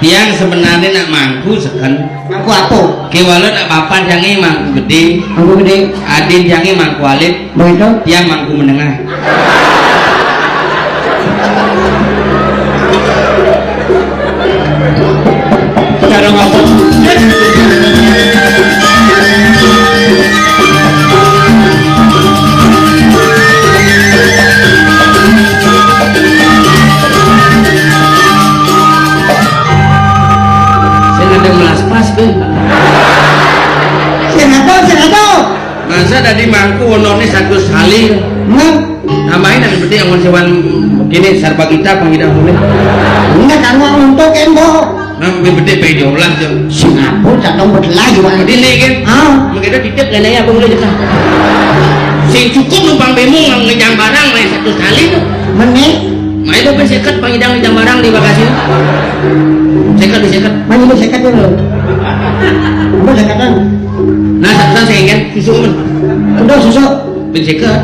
tiang sebenarnya nak mangku seken Mangku apa? kiwalut nak papan jange mangku gede Mangku gede. adin jange mangku alit Begitu. tiang mangku menengah Cara ngapa? ada melas pas tuh Senado masa tadi mangku onone satu sekali tambahin yang berarti yang sewan begini sarba kita pengidah boleh enggak kamu untuk embo nah berarti pedolah jauh Singapura tak nombor lagi wang ini kan mungkin tidak kena ya boleh juga sing cukup numpang bemo ngejam barang lain satu sekali tuh menit nah itu kan sekat pengidang ngejam barang di Bekasi sekat mana ini sekat dulu apa sekatan nah satu saya ingin susu men udah susu ben sekat